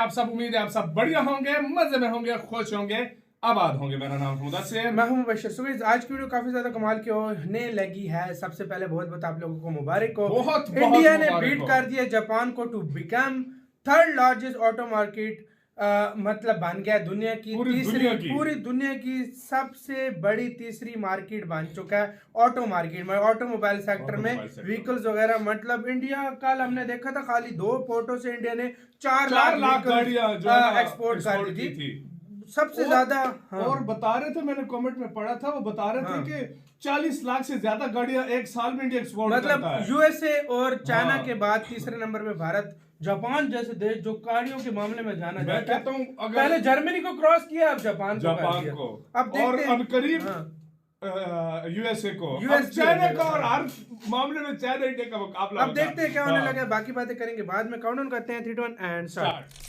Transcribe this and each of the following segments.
आप सब? उम्मीद है आप सब बढ़िया होंगे, मजे में होंगे, खुश होंगे, आबाद होंगे। मेरा नाम मुदस्सिर, मैं हूं मुबश्शिर। सो गाइस, आज की वीडियो काफी ज्यादा कमाल की होने लगी है। सबसे पहले बहुत बहुत आप लोगों को मुबारक हो। बहुत इंडिया ने मुबारक बीट हो। कर दिया जापान को to become third largest auto market. मतलब बन गया दुनिया की पूरी दुनिया की सबसे बड़ी तीसरी मार्केट बन चुका है ऑटो मार्केट में, ऑटोमोबाइल सेक्टर में, व्हीकल्स वगैरह। मतलब इंडिया कल हमने देखा था खाली 2 पोर्टों से इंडिया ने 4 लाख गाड़ियां एक्सपोर्ट कर दी थी सबसे ज्यादा। और बता रहे थे, मैंने कमेंट में पढ़ा था, वो बता रहे थे कि 40 लाख से ज्यादा गाड़ियां एक साल में इंडिया एक्सपोर्ट करता है। यूएसए और चाइना के बाद तीसरे नंबर पे भारत। जापान जैसे देश जो गाड़ियों के मामले में जाना जाता है, पहले जर्मनी को क्रॉस किया, अब जापान को अब और अब करीब यूएसए को, चाइना का, और हर मामले में चाइना इंडिया का मुकाबला। अब देखते हैं क्या होने लगा। बाकी बातें करेंगे बाद में। काउंटडाउन करते हैं 3 2 1 एंड स्टार्ट।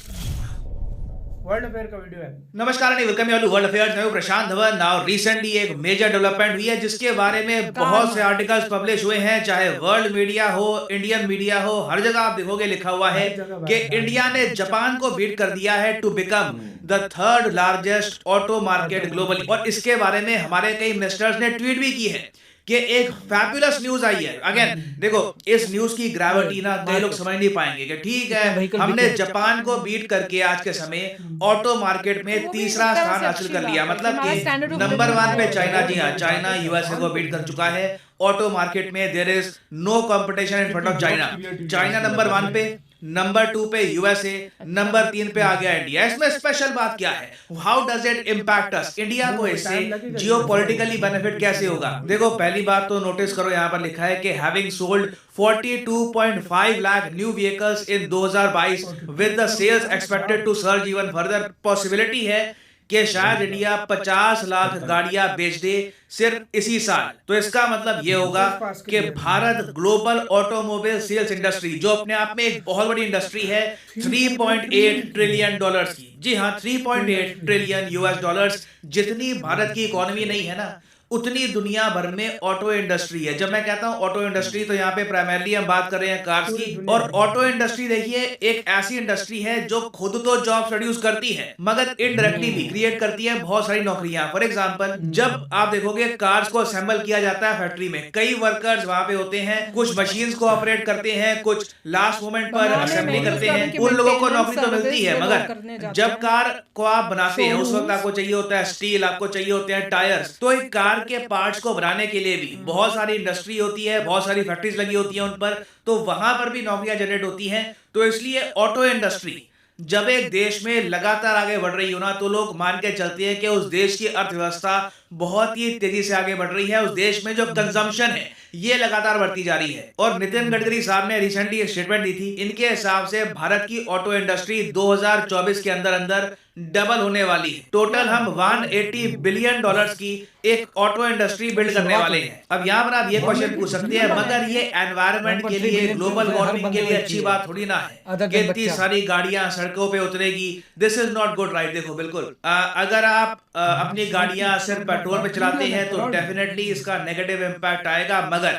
वर्ल्ड अफेयर का वीडियो है। नमस्कार and welcome you to world affairs. मैं हूं प्रशांत धवन। नाउ रिसेंटली एक मेजर डेवलपमेंट हुई है जिसके बारे में बहुत से आर्टिकल्स पब्लिश हुए हैं, चाहे वर्ल्ड मीडिया हो, इंडियन मीडिया हो, हर जगह आप देखोगे लिखा हुआ है कि इंडिया ने जापान को बीट कर दिया है to become the third largest auto market globally. और इसके बारे में हमारे कई मिनिस्टर्स ने ट्वीट भी की है कि एक फैबुलस न्यूज आई है। अगेन देखो, इस न्यूज की ग्रेविटी ना कई लोग समझ नहीं पाएंगे कि ठीक है, हमने जापान को बीट करके आज के समय ऑटो मार्केट में तीसरा स्थान हासिल कर लिया। मतलब कि नंबर 1 पे चाइना, जी हाँ, चाइना यूएसए को बीट कर चुका है ऑटो मार्केट में। There is no competition in front of China. China number 1 पे, नंबर 2 पे यूएसए, नंबर 3 पे आ गया इंडिया। इसमें स्पेशल बात क्या है? How does it impact us? India को इससे जियोपॉलिटिकली बेनिफिट कैसे होगा? देखो, पहली बात तो नोटिस करो, यहां पर लिखा है कि having sold 42.5 lakh new vehicles in 2022 with the sales expected to surge even further. Possibility है कि शायद इंडिया 50 लाख गाड़ियां बेच दे सिर्फ इसी साल। तो इसका मतलब ये होगा कि Bharat global automobile sales industry, जो अपने आप में एक बहुत बड़ी इंडस्ट्री है, $3.8 ट्रिलियन की, जी हाँ, 3.8 ट्रिलियन यूएस डॉलर्स जितनी भारत की इकोनॉमी नहीं है ना, उतनी दुनिया भर में ऑटो इंडस्ट्री है। जब मैं कहता हूं ऑटो इंडस्ट्री, तो यहाँ पे प्राइमरली हम बात कर रहे हैं कार्स की। और ऑटो इंडस्ट्री देखिए, एक ऐसी इंडस्ट्री है जो खुद तो जॉब प्रोड्यूस करती है मगर इनडायरेक्टली भी क्रिएट करती है बहुत सारी नौकरियां। फॉर एग्जांपल, जब आप देखोगे कार्स को असेंबल किया जाता है फैक्ट्री में, कई वर्कर्स वहां पे होते हैं, कुछ मशीन्स को ऑपरेट करते हैं, कुछ लास्ट मोमेंट पर असेंबली करते हैं। उन लोगों को नौकरी तो मिलती है, मगर जब कार को आप बनाते हैं उस वक्त आपको चाहिए होता है स्टील, आपको चाहिए होते हैं टायर्स। तो एक कार के पार्ट्स को बनाने के लिए भी बहुत सारी इंडस्ट्री होती है, बहुत सारी फैक्ट्रीज लगी होती हैं उन पर, तो वहां पर भी नौकरियां जनरेट होती हैं। तो इसलिए ऑटो इंडस्ट्री जब एक देश में लगातार आगे बढ़ रही हो ना, तो लोग मान के चलते हैं कि उस देश की अर्थव्यवस्था बहुत ही तेजी से आगे बढ़ रही है, उस देश में जो कंजम्पशन है ये लगातार बढ़ती जा रही है। और नितिन गडकरी साहब ने रिसेंटली एक स्टेटमेंट दी थी, इनके हिसाब से भारत की ऑटो इंडस्ट्री 2024 के अंदर अंदर डबल होने वाली है। टोटल हम $180 बिलियन की एक ऑटो इंडस्ट्री बिल्ड करने वाले हैं। अब यहाँ पर आप ये क्वेश्चन पूछ सकते हैं, मगर ये एनवायरनमेंट के लिए, ग्लोबल वार्मिंग के लिए अच्छी बात थोड़ी ना है कि इतनी सारी गाड़ियां सड़कों पे उतरेगी। This is not good, right? देखो, बिल्कुल अगर आप अपनी गाड़ियां सिर्फ पेट्रोल पे चलाते हैं तो डेफिनेटली इसका नेगेटिव इंपैक्ट आएगा। मगर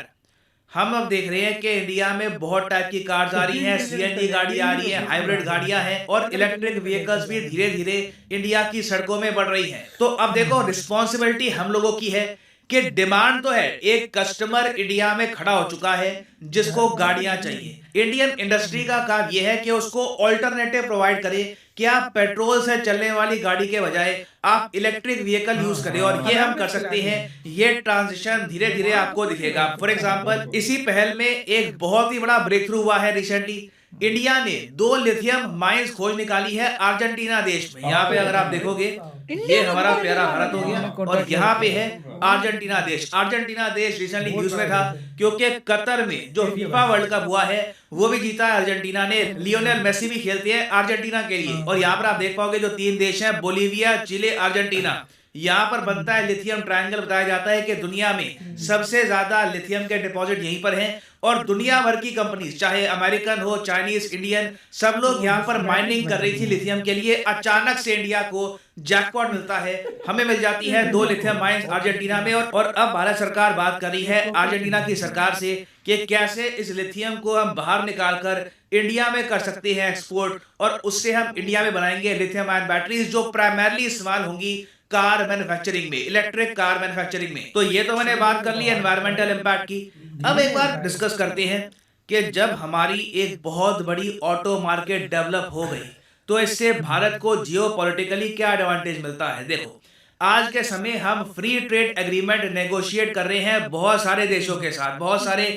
हम अब देख रहे हैं कि इंडिया में बहुत टाइप की कार्स आ रही हैं, सीएनजी गाड़ी आ रही है, हाइब्रिड गाड़ियां हैं, और इलेक्ट्रिक व्हीकल्स भी धीरे धीरे इंडिया की सड़कों में बढ़ रही हैं। तो अब देखो, रिस्पॉन्सिबिलिटी हम लोगों की है कि डिमांड तो है, एक कस्टमर इंडिया में खड़ा हो चुका है जिसको गाड़ियां चाहिए। इंडियन इंडस्ट्री का काम यह है कि उसको ऑल्टरनेटिव प्रोवाइड करे कि आप पेट्रोल से चलने वाली गाड़ी के बजाय आप इलेक्ट्रिक व्हीकल यूज करें। और ये हम कर सकते हैं, ये ट्रांजिशन धीरे धीरे आपको दिखेगा। फॉर एग्जांपल, इसी पहल में एक बहुत ही बड़ा ब्रेक थ्रू हुआ है रिसेंटली। इंडिया ने 2 लिथियम माइंस खोज निकाली है अर्जेंटीना देश में। यहाँ पे अगर आप देखोगे, ये हमारा प्यारा भारत हो गया और यहाँ पे है अर्जेंटीना देश। अर्जेंटीना देश रिसेंटली न्यूज में था क्योंकि कतर में जो फीफा वर्ल्ड कप हुआ है वो भी जीता है अर्जेंटीना ने। लियोनेल मेसी भी खेलते हैं अर्जेंटीना के लिए। और यहाँ पर आप देख पाओगे जो 3 देश हैं, बोलीविया, चिले, अर्जेंटीना, यहाँ पर बनता है लिथियम ट्रायंगल। बताया जाता है कि दुनिया में सबसे ज्यादा लिथियम के डिपॉजिट यहीं पर हैं और दुनिया भर की कंपनीज, चाहे अमेरिकन हो, चाइनीज, इंडियन, सब लोग यहाँ पर माइनिंग कर रही थी लिथियम के लिए। अचानक से इंडिया को जैकपॉट मिलता है, हमें मिल जाती है 2 लिथियम माइंस अर्जेंटीना में। और अब भारत सरकार बात कर रही है अर्जेंटीना की सरकार से कि कैसे इस लिथियम को हम बाहर निकालकर इंडिया में कर सकते हैं एक्सपोर्ट, और उससे हम इंडिया में बनाएंगे लिथियम आयन बैटरीज जो प्राइमरली इस्तेमाल होंगी कार मैन्युफैक्चरिंग में, इलेक्ट्रिक कार मैन्युफैक्चरिंग में। तो ये तो मैंने बात कर ली एनवायरमेंटल इम्पैक्ट की। अब एक बार डिस्कस करते हैं कि जब हमारी एक बहुत बड़ी ऑटो मार्केट डेवलप हो गई तो इससे भारत को जियोपॉलिटिकली क्या एडवांटेज मिलता है। देखो, आज के समय हम फ्री ट्रेड एग्रीमेंट नेगोशिएट कर रहे हैं बहुत सारे देशों के साथ, बहुत सारे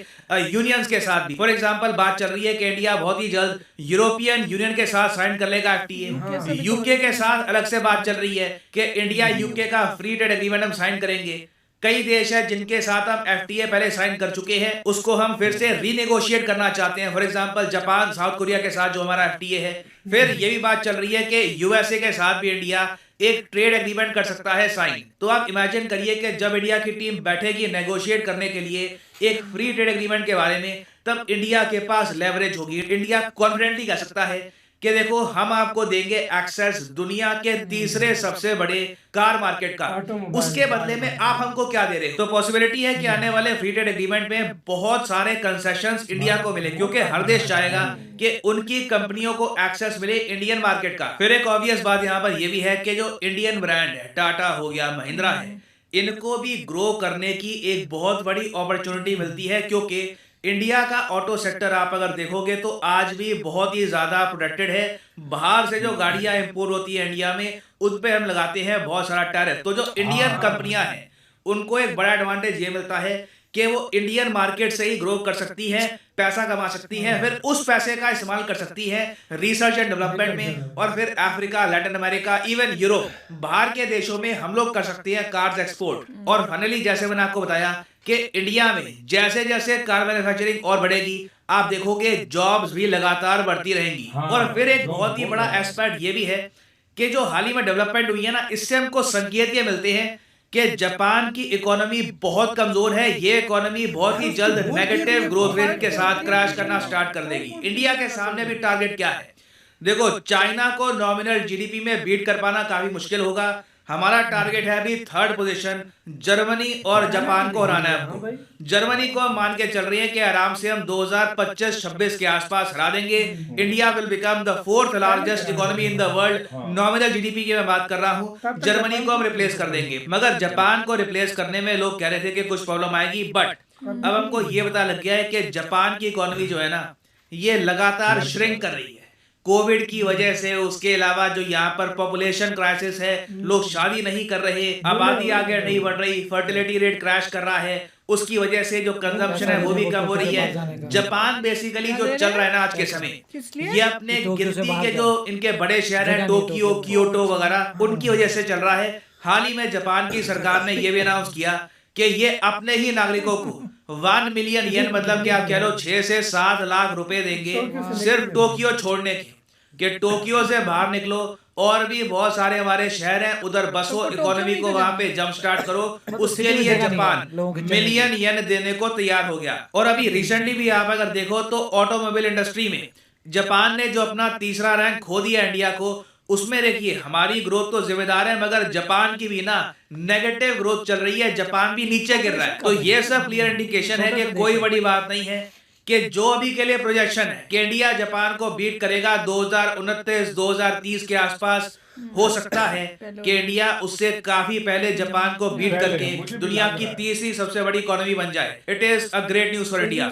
यूनियंस के साथ भी। फॉर एग्जांपल बात चल रही है कि इंडिया बहुत ही जल्द यूरोपियन यूनियन के साथ साइन कर लेगा एफटीए। यूके के साथ अलग से बात चल रही है कि इंडिया यूके का फ्री ट्रेड एग्रीमेंट हम साइन करेंगे। कई देश हैं जिनके साथ हम एफटीए पहले साइन कर चुके हैं, उसको हम फिर से रीनेगोशिएट करना चाहते हैं। For example Japan, south Korea के साथ जो हमारा एफटीए है। फिर ये भी बात चल रही है कि यूएसए के साथ भी इंडिया एक ट्रेड एग्रीमेंट कर सकता है साइन। तो आप इमेजिन करिए कि जब इंडिया की टीम बैठेगी नेगोशिएट करने के लिए एक फ्री ट्रेड एग्रीमेंट के बारे में, तब इंडिया के पास लेवरेज होगी। इंडिया कॉन्फिडेंटली कह सकता है कि देखो हम आपको देंगे एक्सेस दुनिया के तीसरे सबसे बड़े कार मार्केट का, उसके बदले में आप हमको क्या दे रहे हैं। तो पॉसिबिलिटी है कि आने वाले फ्री ट्रेड एग्रीमेंट में बहुत सारे कंसेशंस इंडिया को मिले, क्योंकि हर देश चाहेगा कि उनकी कंपनियों को एक्सेस मिले इंडियन मार्केट का। फिर एक ऑब्वियस बात यहाँ पर यह भी है कि जो इंडियन ब्रांड है, टाटा हो गया, महिंद्रा है, इनको भी ग्रो करने की एक बहुत बड़ी अपॉर्चुनिटी मिलती है, क्योंकि इंडिया का ऑटो सेक्टर आप अगर देखोगे तो आज भी बहुत ही ज्यादा प्रोटेक्टेड है। बाहर से जो गाड़ियां इंपोर्ट होती है इंडिया में, उन पे हम लगाते हैं बहुत सारा टैरिफ। तो जो इंडियन कंपनियां हैं उनको एक बड़ा एडवांटेज ये मिलता है कि वो इंडियन मार्केट से ही ग्रो कर सकती हैं, पैसा कमा सकती हैं, फिर उस पैसे का इस्तेमाल कर सकती हैं रिसर्च एंड डेवलपमेंट में, और फिर Africa, Latin America, even Europe, बाहर के देशों में हम लोग कर सकते हैं कार्स एक्सपोर्ट। और फाइनली जैसे मैंने आपको बताया कि इंडिया में जैसे जैसे कार मैन्युफैक्चरिंग और बढ़ेगी, आप देखोगे जॉब्स भी लगातार बढ़ती रहेंगी। और फिर एक बहुत ही बड़ा एस्पेक्ट ये भी है कि जो हाल ही में डेवलपमेंट हुई है ना, इससे हमको संकेत ये मिलते हैं कि जापान की इकोनॉमी बहुत कमजोर है। ये इकोनॉमी बहुत ही जल्द नेगेटिव ग्रोथ रेट के साथ क्रैश करना स्टार्ट कर देगी। इंडिया के सामने भी टारगेट क्या है? देखो, चाइना को नॉमिनल जीडीपी में बीट कर पाना काफी मुश्किल होगा। हमारा टारगेट है अभी 3rd पोजीशन, जर्मनी और जापान को हराना है हमको। जर्मनी को हम मान के चल रहे हैं कि आराम से हम 2025-26 के आसपास हरा देंगे। India will become the 4th largest economy in the world. Nominal GDP की मैं बात कर रहा हूँ। जर्मनी को हम रिप्लेस कर देंगे, मगर जापान को रिप्लेस करने में लोग कह रहे थे कि कुछ प्रॉब्लम आएगी, बट अब हमको ये पता लग गया है कि जापान की इकोनॉमी जो है ना, ये लगातार श्रिंक कर रही है कोविड की वजह से। उसके अलावा जो यहाँ पर पॉपुलेशन क्राइसिस है, लोग शादी नहीं कर रहे, आबादी आगे नहीं बढ़ रही, फर्टिलिटी रेट क्रैश कर रहा है, उसकी वजह से जो कंजम्पशन है वो भी कम हो रही है। जापान बेसिकली जो चल रहा है ना आज के समय, ये अपने गिनती के जो इनके बड़े शहर हैं, टोक्यो, क्योटो वगैरह, उनकी वजह से चल रहा है। हाल ही में जापान की सरकार ने ये भी अनाउंस किया कि ये अपने ही नागरिकों को 1 मिलियन येन, मतलब कि आप कह लो 6 से 7 लाख रुपए देंगे सिर्फ टोक्यो छोड़ने के, कि टोक्यो से बाहर निकलो और भी बहुत सारे हमारे शहर हैं उधर बसो, इकोनॉमी को वहां पे जंप स्टार्ट करो। उसके लिए जापान मिलियन येन देने को तैयार हो गया। और अभी रिसेंटली भी आप अगर देखो तो ऑटोमोबाइल इंडस्ट्री में जापान ने जो अपना 3रा रैंक खो दिया इंडिया को, उसमें देखिए हमारी ग्रोथ तो जिम्मेदार है, मगर जापान की भी ना नेगेटिव ग्रोथ चल रही है, जापान भी नीचे गिर रहा है। तो ये सब क्लियर इंडिकेशन है कि कोई बड़ी बात नहीं है, कि जो अभी के लिए प्रोजेक्शन है कि इंडिया जापान को बीट करेगा 2029-2030 के आसपास, हो सकता है कि इंडिया उससे काफी पहले जापान को बीट करके दुनिया की 3री सबसे बड़ी इकोनॉमी बन जाए। It is a great news for India.